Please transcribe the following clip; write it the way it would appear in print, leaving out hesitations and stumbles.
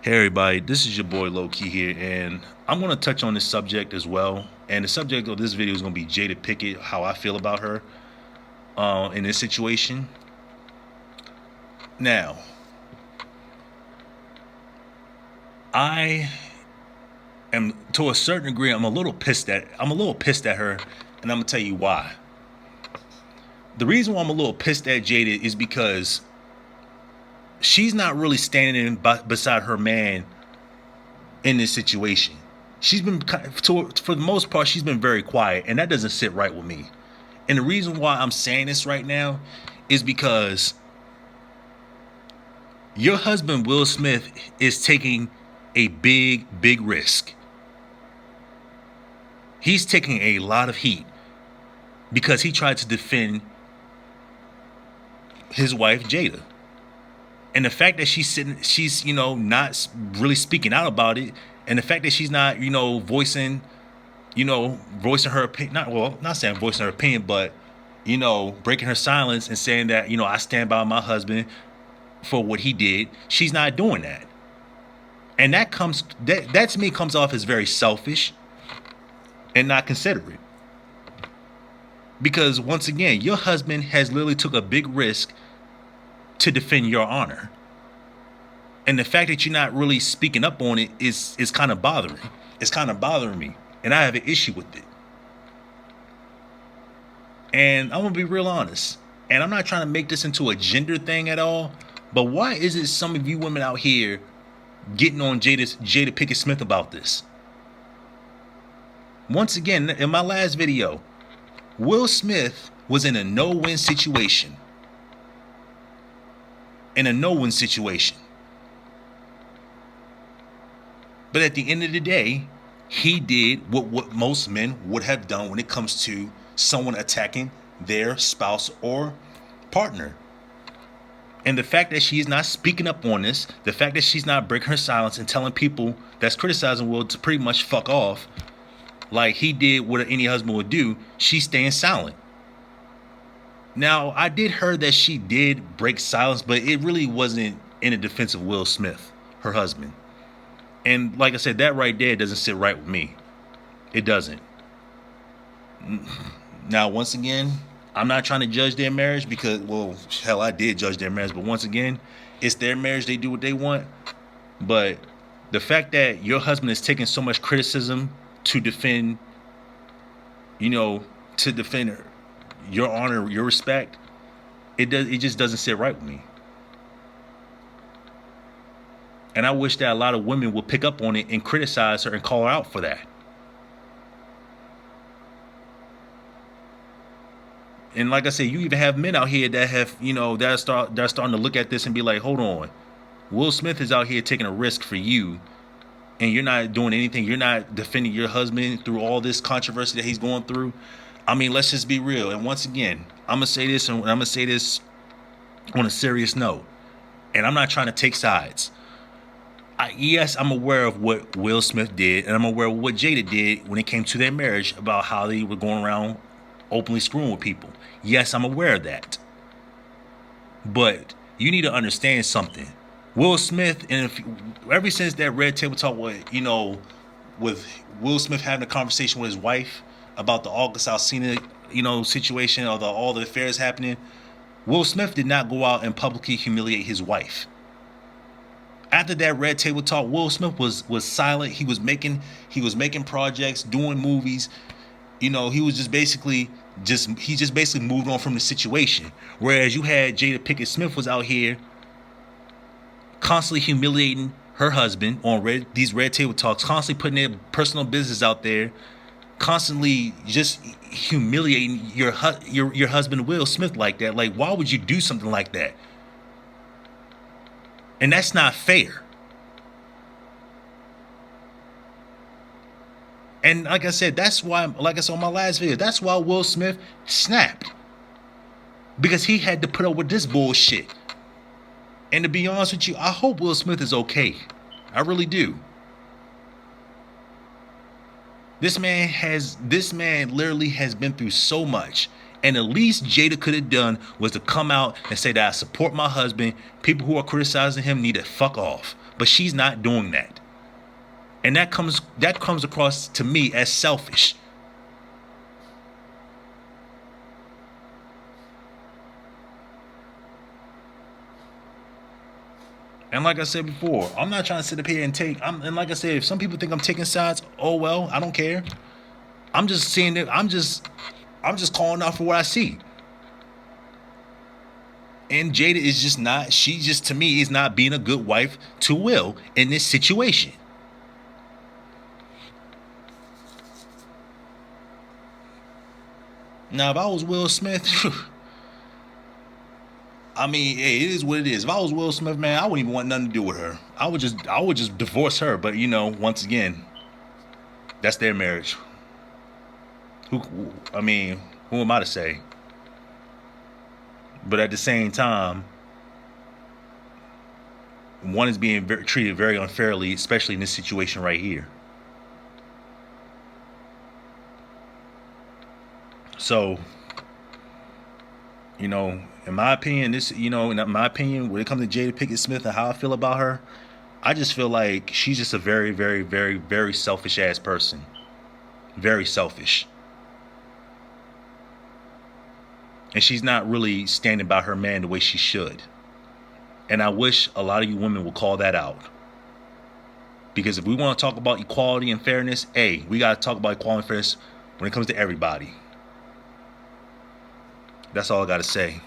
Hey everybody, this is your boy Low Key here, and I'm gonna touch on this subject as well. And the subject of this video is gonna be Jada Pickett, how I feel about her in this situation. Now, I am to a certain degree, I'm a little pissed at her, and I'm gonna tell you why. The reason why I'm a little pissed at Jada is because she's not really standing beside her man in this situation. She's been, for the most part, she's been very quiet, and that doesn't sit right with me. And the reason why I'm saying this right now is because your husband, Will Smith, is taking a big risk. He's taking a lot of heat because he tried to defend his wife, Jada. And the fact that she's not really speaking out about it, and the fact that she's not, voicing her opinion, not saying voicing her opinion, but, breaking her silence and saying that, I stand by my husband for what he did. She's not doing that. And that to me comes off as very selfish and not considerate. Because once again, your husband has literally took a big risk to defend your honor. And the fact that you're not really speaking up on it is kind of bothering. It's kind of bothering me. And I have an issue with it. And I'm going to be real honest. And I'm not trying to make this into a gender thing at all. But why is it some of you women out here getting on Jada Pickett Smith about this? Once again, in my last video, Will Smith was in a no-win situation. In a no-win situation. But at the end of the day, he did what most men would have done when it comes to someone attacking their spouse or partner. And the fact that she's not speaking up on this, the fact that she's not breaking her silence and telling people that's criticizing Will to pretty much fuck off, like he did what any husband would do, she's staying silent. Now, I did hear that she did break silence, but it really wasn't in the defense of Will Smith, her husband. And like I said, that right there doesn't sit right with me. It doesn't. Now, once again, I'm not trying to judge their marriage because, well, hell, I did judge their marriage. But once again, it's their marriage. They do what they want. But the fact that your husband is taking so much criticism to defend, to defend your honor, your respect, it just doesn't sit right with me. And I wish that a lot of women would pick up on it and criticize her and call her out for that. And like I said, you even have men out here that have, that are starting to look at this and be like, hold on. Will Smith is out here taking a risk for you, and you're not doing anything. You're not defending your husband through all this controversy that he's going through. I mean, let's just be real. And once again, I'm going to say this, and I'm going to say this on a serious note. And I'm not trying to take sides. Yes, I'm aware of what Will Smith did, and I'm aware of what Jada did when it came to their marriage about how they were going around openly screwing with people. Yes, I'm aware of that. But you need to understand something. Will Smith, and ever since that Red Table Talk, with Will Smith having a conversation with his wife about the August Alsina, situation, or all the affairs happening, Will Smith did not go out and publicly humiliate his wife. After that Red Table Talk, Will Smith was silent. He was making projects, doing movies. He was just basically moved on from the situation. Whereas you had Jada Pickett Smith was out here constantly humiliating her husband on these Red Table Talks, constantly putting their personal business out there, constantly just humiliating your husband Will Smith like that. Like, why would you do something like that? And that's not fair. And like I said, that's why, like I said on my last video, that's why Will Smith snapped. Because he had to put up with this bullshit. And to be honest with you, I hope Will Smith is okay. I really do. This man literally has been through so much. And the least Jada could have done was to come out and say that I support my husband. People who are criticizing him need to fuck off. But she's not doing that. And that comes across to me as selfish. And like I said before, I'm not trying to sit up here and and like I said, if some people think I'm taking sides, oh well, I don't care. I'm just saying that I'm just calling out for what I see. And Jada is just not, she just to me is not being a good wife to Will in this situation. Now, if I was Will Smith, I mean, hey, it is what it is. If I was Will Smith, man, I wouldn't even want nothing to do with her. I would just divorce her. But once again, that's their marriage. I mean, who am I to say? But at the same time, one is being treated very unfairly, especially in this situation right here. So, in my opinion, when it comes to Jada Pinkett Smith and how I feel about her, I just feel like she's just a very, very, very, very selfish ass person. Very selfish. And she's not really standing by her man the way she should. And I wish a lot of you women would call that out. Because if we want to talk about equality and fairness, we got to talk about equality and fairness when it comes to everybody. That's all I got to say.